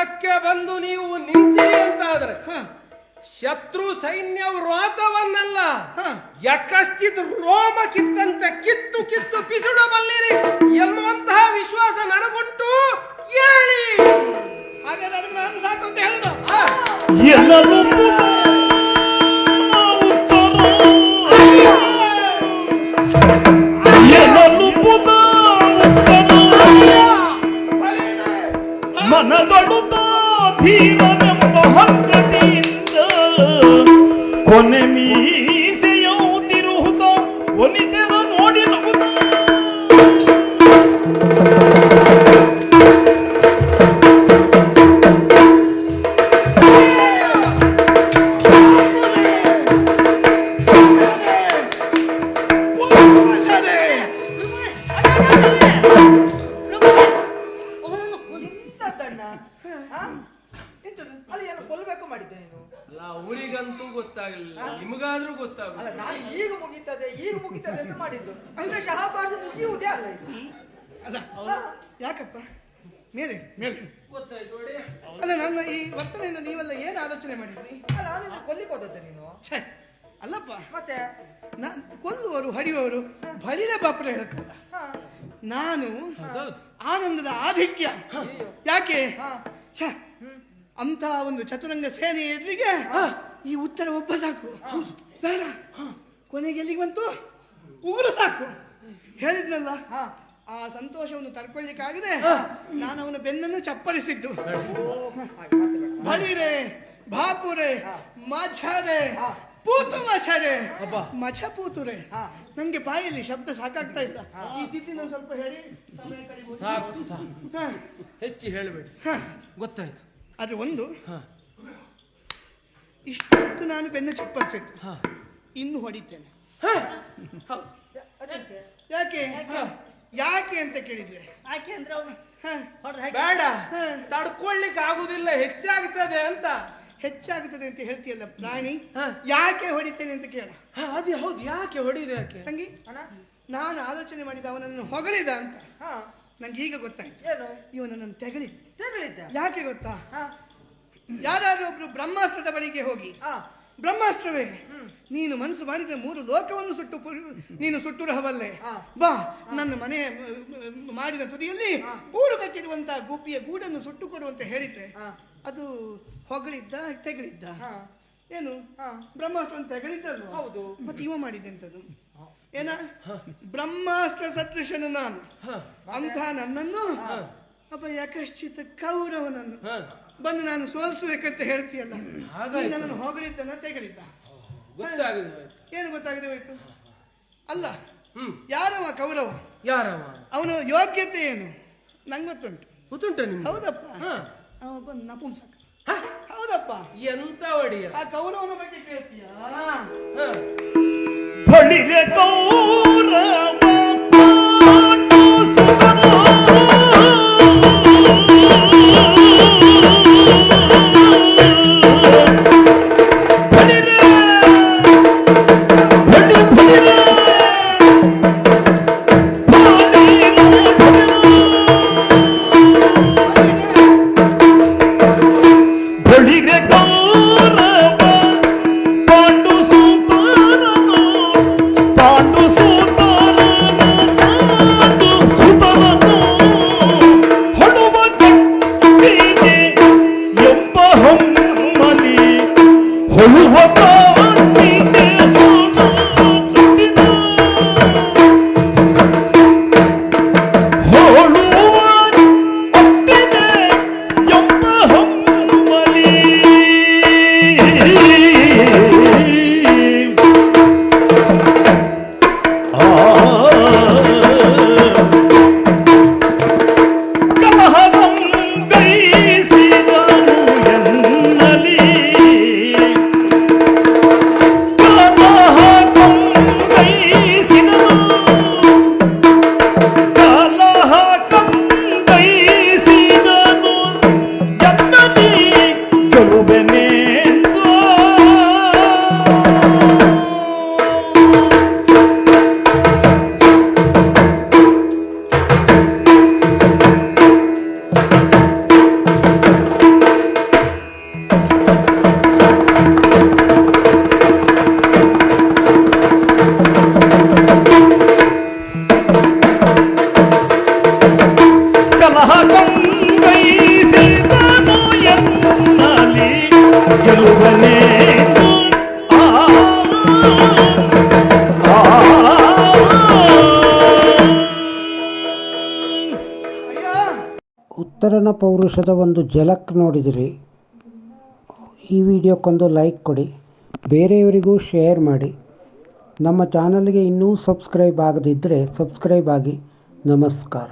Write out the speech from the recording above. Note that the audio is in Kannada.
ಯುದ್ಧಕ್ಕೆ ಬಂದು ನೀವು ನಿಂತಿರಿ ಅಂತಾದ್ರೆ ಶತ್ರು ಸೈನ್ಯ ವ್ರಾತವನ್ನಲ್ಲ ಯಕಶ್ಚಿತ್ ರೋಮ ಕಿತ್ತಂತೆ ಕಿತ್ತು ಕಿತ್ತು ಪಿಸುಡಬಲ್ಲಿರಿ ಎನ್ನುವಂತಹ ವಿಶ್ವಾಸ ನನಗುಂಟು. ಹೇಳಿ ಹಾಗಾದ್ರೆ ಅದಕ್ಕೆ ನಾನು ಸಾಕು ಅಂತ ಹೇಳುದು. ಮನದೊಡುತ್ತ ಧೀರನೆಂಬ ಹಕ್ಕದಿಂದ ಕೊನೆ ಮೀಸೆಯುತ್ತಿರುವುದ ಒನಿತೆರ ನೋಡಿ ನಗುತ್ತ ಕೊಲ್ಲಬೇಕು ಮಾಡಿದ್ದೆ ನೀನು. ಅವರಿಗಂತೂ ಗೊತ್ತಾಗಲಿಲ್ಲ, ನಿಮಗಾದ್ರೂ ಗೊತ್ತಾಗಲ್ಲ. ನಾನು ಈಗ ಮುಗಿತದೆ ಅಂತ ಮಾಡಿದ್ದು. ಅಂದ್ರೆ ಶಹಬಾಜ್ ಮುಗಿಯುವುದೇ ಅಲ್ಲ ಅಲ್ಲ. ಯಾಕಪ್ಪ ಮೇಲೆ ಮೇಲೆ ಗೊತ್ತಾಯ್ತು ನೋಡಿ. ಅಲ್ಲ ನನ್ನ ಈ ವರ್ತನೆಯಿಂದ ನೀವೆಲ್ಲ ಏನು ಆಲೋಚನೆ ಮಾಡಿದ್ರಿ? ಅಲ್ಲ ನಾನು ಕೊಲ್ಲಿಕ್ಕೆ ಹೋದದ್ದೆ ನೀನು. ಅಲ್ಲಪ್ಪ ಮತ್ತೆ ಕೊಲ್ಲುವರು ಹಡಿಯುವವರು ಬಲಿರ ಬಾಪುರ ಹೇಳ್ತಾರ. ನಾನು ಆನಂದದ ಆಧಿಕ್ಯ ಯಾಕೆ ಅಂತ ಒಂದು ಚತುರಂಗ ಸೇನೆ ಎದುರಿಗೆ ಈ ಉತ್ತರ ಒಬ್ಬ ಸಾಕು. ಬೇಡ, ಕೊನೆಗೆ ಎಲ್ಲಿಗೆ ಬಂತು? ಉಗುರು ಸಾಕು. ಹೇಳಿದ್ನಲ್ಲ, ಆ ಸಂತೋಷವನ್ನು ತಡ್ಕೊಳ್ಳಿಕ್ಕಾಗದೆ ನಾನು ಅವನ ಬೆನ್ನನ್ನು ಚಪ್ಪರಿಸಿದ್ದು. ಬಳಿರೆ ಬಾಪುರೆ ಮಛರೆ ಪೂತು ಮಛರೆ ಮಛ ಪೂತುರೆ. ನಂಗೆ ಬಾಯಲ್ಲಿ ಶಬ್ದ ಸಾಕಾಗ್ತಾ ಇಲ್ಲ. ಈ ತಿಥಿನ ಸ್ವಲ್ಪ ಹೇಳಿ ಸಮಯ ಕಳಿಬಹುದು. ಹೆಚ್ಚು ಹೇಳಬೇಡಿ, ಗೊತ್ತಾಯ್ತು. ಆದ್ರೆ ಒಂದು, ಇಷ್ಟೊತ್ತು ನಾನು ಬೆನ್ನು ಚಪ್ಪರಿಸಿದ್ದು, ಇನ್ನು ಹೊಡಿತೇನೆ. ಯಾಕೆ ಯಾಕೆ ಅಂತ ಕೇಳಿದ್ರೆ ಬೇಡ, ತಡ್ಕೊಳ್ಳಿಕ್ಕೆ ಆಗುದಿಲ್ಲ, ಹೆಚ್ಚಾಗ್ತದೆ ಅಂತ. ಹೆಚ್ಚಾಗುತ್ತದೆ ಅಂತ ಹೇಳ್ತೀಯಲ್ಲ ಪ್ರಾಣಿ, ಯಾಕೆ ಹೊಡಿತೇನೆ ಅಂತ ಕೇಳ. ಅದೇ ಹೌದು, ಯಾಕೆ ಹೊಡಿಯುದು? ಯಾಕೆ ತಂಗಿ, ನಾನು ಆಲೋಚನೆ ಮಾಡಿದ ಅವನನ್ನು ಹೊಗಳಿದ ಅಂತ ನಂಗೆ ಈಗ ಗೊತ್ತಾಯ್ತು. ಇವನನ್ನು ತೆಗಳಿದ್ದ. ಯಾಕೆ ಗೊತ್ತಾ? ಯಾರಾದ್ರೂ ಒಬ್ರು ಬ್ರಹ್ಮಾಸ್ತ್ರದ ಬಳಿಗೆ ಹೋಗಿ, ಬ್ರಹ್ಮಾಸ್ತ್ರವೇ ನೀನು ಮನಸ್ಸು ಮಾಡಿದ್ರೆ 3 ಲೋಕವನ್ನು ನೀನು ಸುಟ್ಟುರಹಬಲ್ಲೆ, ಬಾ ನನ್ನ ಮನೆ ಮಾಡಿದ ತುದಿಯಲ್ಲಿ ಗೂಡು ಕಟ್ಟಿರುವಂತಹ ಗುಬ್ಬಿಯ ಗೂಡನ್ನು ಸುಟ್ಟು ಕೊಡುವಂತ ಹೇಳಿದ್ರೆ ಅದು ಹೊಗಳಿದ್ದ ತೆಗಳಿದ್ದ? ಏನು ಬ್ರಹ್ಮಾಸ್ತ್ರವನ್ನು ತೆಗಳಿದ್ದಲ್ವ? ಹೌದು. ಮತ್ತೆ ಇವ ಮಾಡಿದ್ದೆಂತದ್ದು? ಏನ ಬ್ರಹ್ಮಾಸ್ತ್ರ ಸದೃಶನು ನಾನು ಅಂತ ನನ್ನನ್ನು ಅಪ್ಪ ಯಕಶ್ಚಿತ ಕೌರವನನ್ನು ಬಂದು ನಾನು ಸೋಲಿಸಬೇಕಂತ ಹೇಳ್ತೀಯಲ್ಲ, ನನ್ನನ್ನು ಹೊಗಳಿದ್ದನ ತೆಗಳಿದ್ದ? ಏನು ಗೊತ್ತಾಗದೆ ಹೋಯ್ತು? ಅಲ್ಲ, ಯಾರವ ಕೌರವ? ಯಾರವ? ಅವನ ಯೋಗ್ಯತೆ ಏನು ನಂಗೆ ಗೊತ್ತುಂಟು. ಹೌದಪ್ಪ, ಅವನೊಬ್ಬ ನಪುಂಸಕ. ಹೌದಪ್ಪ. ಎಂತ ಒಡಿಯ? ಆ ಕೌರವನ ಬಗ್ಗೆ ಕೇಳ್ತೀಯ? ಬಳಿರೆ ಕೌರವ ಸಲಹ ಕಂಗೈಸಿದನು ಎನ್ನಲಿ ಗೆಲುವನೇನು ಉತ್ತರನ ಪೌರುಷದ ಒಂದು ಝಲಕ್ ನೋಡಿದಿರಿ. ಈ ವಿಡಿಯೋಕ್ಕೊಂದು ಲೈಕ್ ಕೊಡಿ, ಬೇರೆಯವರಿಗೂ ಶೇರ್ ಮಾಡಿ. ನಮ್ಮ ಚಾನಲ್ಗೆ ಇನ್ನೂ ಸಬ್ಸ್ಕ್ರೈಬ್ ಆಗದಿದ್ದರೆ ಸಬ್ಸ್ಕ್ರೈಬ್ ಆಗಿ. ನಮಸ್ಕಾರ.